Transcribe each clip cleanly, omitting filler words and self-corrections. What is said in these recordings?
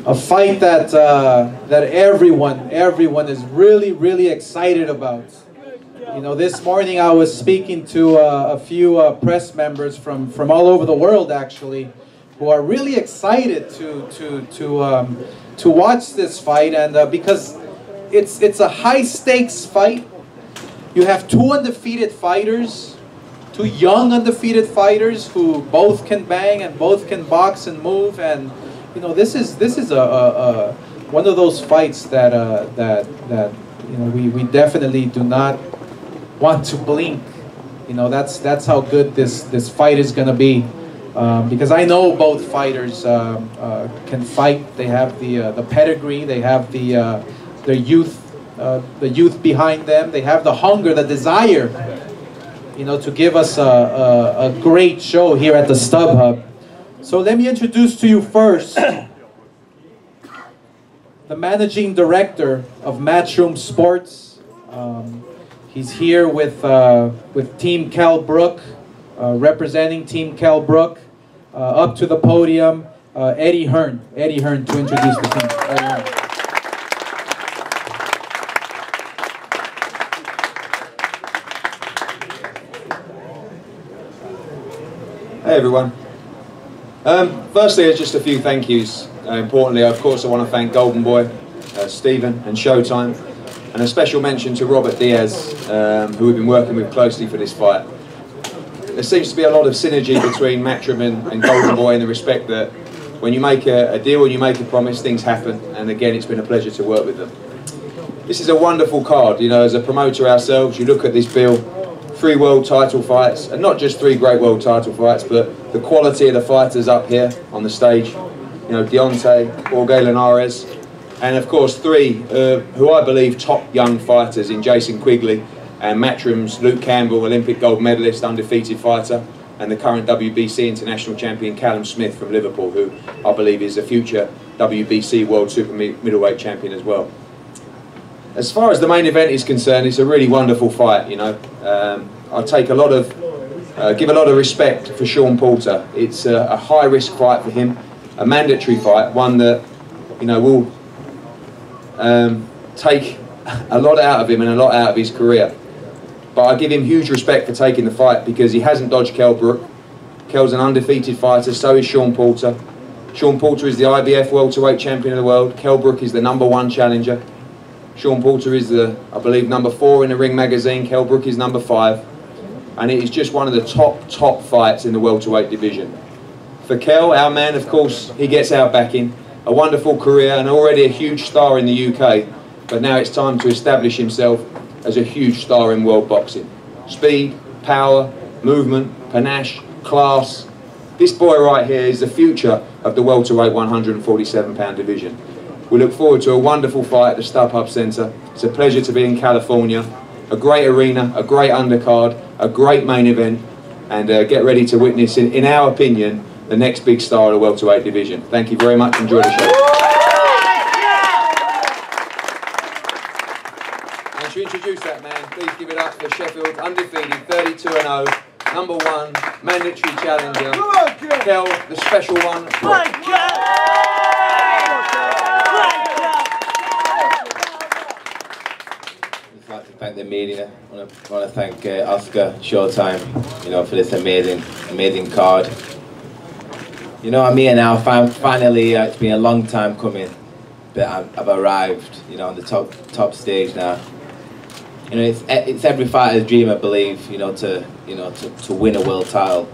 a fight that that everyone is really excited about. You know, this morning I was speaking to a few press members from all over the world, actually, who are really excited to watch this fight, and because it's a high stakes fight. You have two undefeated fighters, two young undefeated fighters who both can bang and both can box and move, and you know, this is a one of those fights that you know, we definitely do not want to blink. You know, that's how good this fight is gonna be, because I know both fighters can fight. They have the pedigree, they have the youth behind them. They have the hunger, the desire, you know, to give us a great show here at the StubHub. So let me introduce to you first the managing director of Matchroom Sports. He's here with Team Kell Brook, representing Team Kell Brook. Up to the podium, Eddie Hearn. Eddie Hearn to introduce the team. Eddie Hearn. Hey everyone. Firstly, just a few thank yous. Importantly, of course, I want to thank Golden Boy, Stephen and Showtime, and a special mention to Robert Diaz, who we've been working with closely for this fight. There seems to be a lot of synergy between Matchroom and Golden Boy in the respect that when you make a deal, when you make a promise, things happen, and again, it's been a pleasure to work with them. This is a wonderful card. You know, as a promoter ourselves, you look at this bill, 3 world title fights, and not just 3 great world title fights, but the quality of the fighters up here on the stage. You know, Deontay, Jorge Linares, and of course 3 who I believe top young fighters in Jason Quigley and Matchroom's Luke Campbell, Olympic gold medalist, undefeated fighter, and the current WBC international champion Callum Smith from Liverpool, who I believe is a future WBC world super middleweight champion as well. As far as the main event is concerned, it's a really wonderful fight. You know, I take a lot of, give a lot of respect for Shawn Porter. It's a high-risk fight for him, a mandatory fight, one that, you know, will take a lot out of him and a lot out of his career. But I give him huge respect for taking the fight because he hasn't dodged Kell Brook. Kell's an undefeated fighter, so is Shawn Porter. Shawn Porter is the IBF welterweight champion of the world. Kell Brook is the #1 challenger. Shawn Porter is the, I believe, #4 in the Ring magazine. Kell Brook is #5. And it is just one of the top fights in the welterweight division. For Kell, our man, of course, he gets our backing. A wonderful career and already a huge star in the UK. But now it's time to establish himself as a huge star in world boxing. Speed, power, movement, panache, class. This boy right here is the future of the welterweight 147-pound division. We look forward to a wonderful fight at the StubHub Centre. It's a pleasure to be in California. A great arena, a great undercard, a great main event, and get ready to witness, in our opinion, the next big star of the welterweight division. Thank you very much. Enjoy the show. And to introduce that man, please give it up for Sheffield, undefeated, 32-0, #1, mandatory challenger, Kell, the special one. I'd like to thank the media. I want to thank Oscar, Showtime, you know, for this amazing card. You know, I'm here now. Finally, it's been a long time coming, but I've arrived. You know, on the top stage now. You know, it's every fighter's dream, I believe. You know, to win a world title.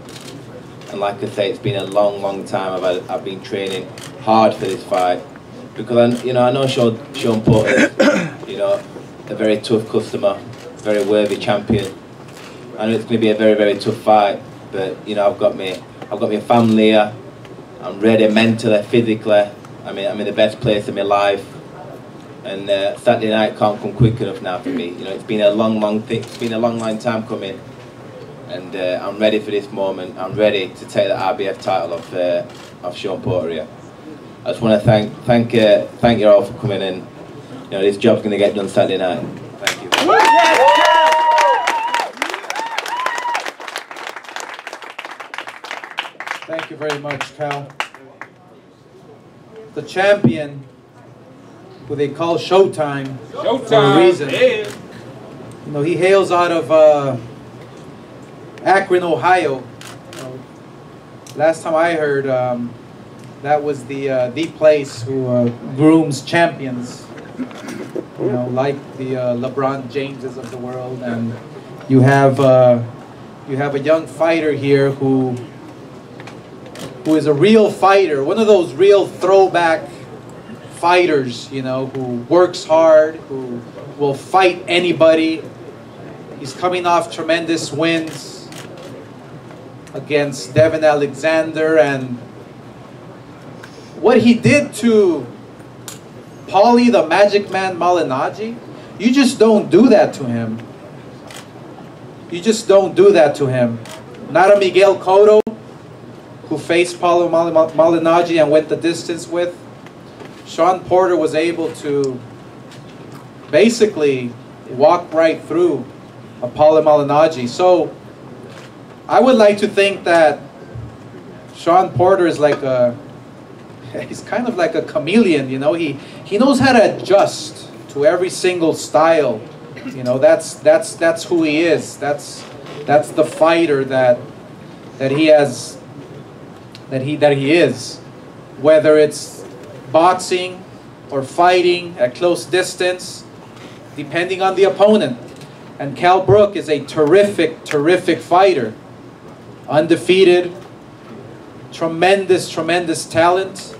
And like I say, it's been a long time. I've been training hard for this fight because I know Shawn Porter, you know, a very tough customer, very worthy champion. I know it's going to be a very tough fight, but you know, I've got my family here. I'm ready mentally, physically. I'm in the best place of my life, and Saturday night can't come quick enough now for me. You know, it's been a long time coming, and I'm ready for this moment. I'm ready to take the IBF title of Shawn Porter here. I just want to thank you all for coming in. You know, this job's going to get done Saturday night. Thank you. Thank you very much, Kell. the champion, who they call Showtime, for a reason. Yeah. You know, he hails out of Akron, Ohio. Last time I heard, that was the place who grooms champions. You know, like the LeBron Jameses of the world, and you have a young fighter here who is a real fighter, one of those real throwback fighters, you know, who works hard, who will fight anybody. He's coming off tremendous wins against Devin Alexander, and what he did to Paulie the Magic Man Malignaggi, you just don't do that to him. You just don't do that to him. Not a Miguel Cotto, who faced Paulie Malignaggi and went the distance with. Shawn Porter was able to basically walk right through a Paulie Malignaggi. So I would like to think that Shawn Porter is like he's kind of like a chameleon, you know. He knows how to adjust to every single style. You know, that's who he is. That's the fighter that he has, that he is. Whether it's boxing or fighting at close distance, depending on the opponent. And Kell Brook is a terrific fighter. Undefeated, tremendous talent.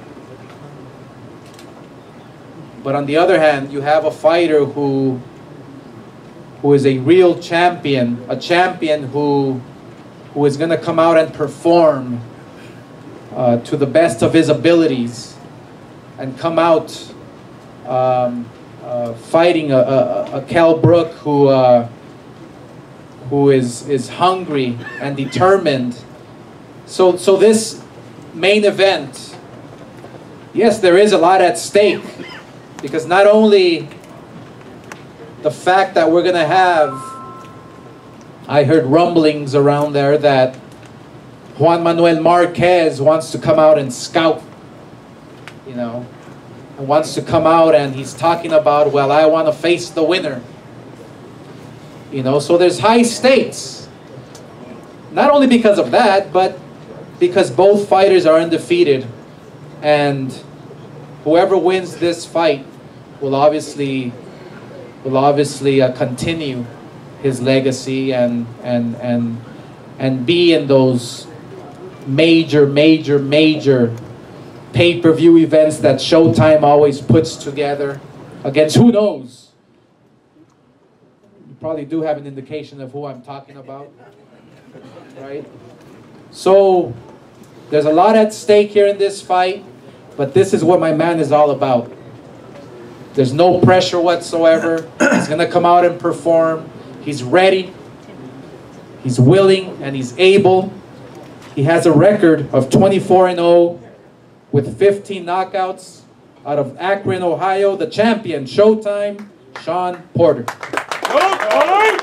But on the other hand, you have a fighter who is a real champion, a champion who is going to come out and perform to the best of his abilities, and come out fighting a Kell Brook who is hungry and determined. So this main event, yes, there is a lot at stake, because not only the fact that we're gonna have, I heard rumblings around there that Juan Manuel Marquez wants to come out and scout, you know, and wants to come out, and he's talking about, well, I want to face the winner. You know, so there's high stakes. Not only because of that, but because both fighters are undefeated, and whoever wins this fight will obviously continue his legacy and be in those major pay-per-view events that Showtime always puts together against who knows. You probably do have an indication of who I'm talking about, right? So there's a lot at stake here in this fight, but this is what my man is all about. There's no pressure whatsoever. He's gonna come out and perform. He's ready, he's willing, and he's able. He has a record of 24-0 with 15 knockouts out of Akron, Ohio. The champion, Showtime, Shawn Porter. Showtime!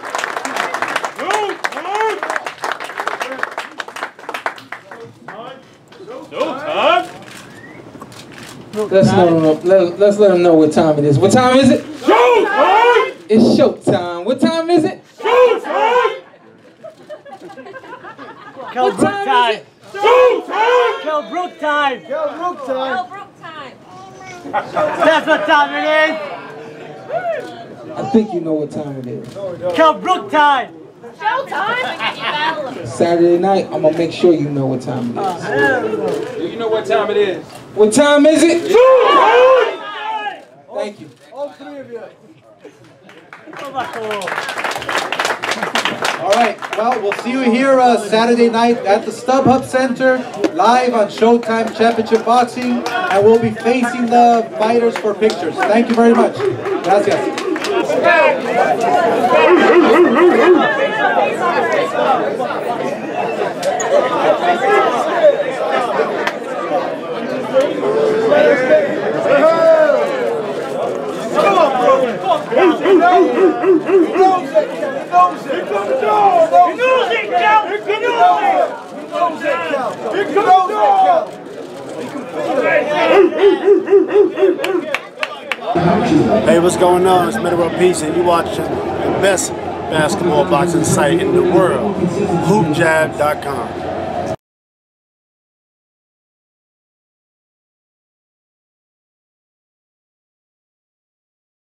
Showtime! Let's let him know what time it is. What time is it? Showtime! It's showtime. What time is it? Showtime! Kell Brook time! Showtime! Kell Brook time! Kell Brook time! Kell Brook time. That's what time it I think you know what time it is. is! Kell Brook time! Showtime. Saturday night, I'm gonna make sure you know what time it is. Do you know what time it is? What time is it? Showtime! Thank you. All three of you. All right, well, we'll see you here Saturday night at the StubHub Center, live on Showtime Championship Boxing, and we'll be facing the fighters for pictures. Thank you very much. Gracias. He can feel it. Hey, what's going on? It's Middleweight Peace, and you're watching the best basketball boxing site in the world, hoopjab.com.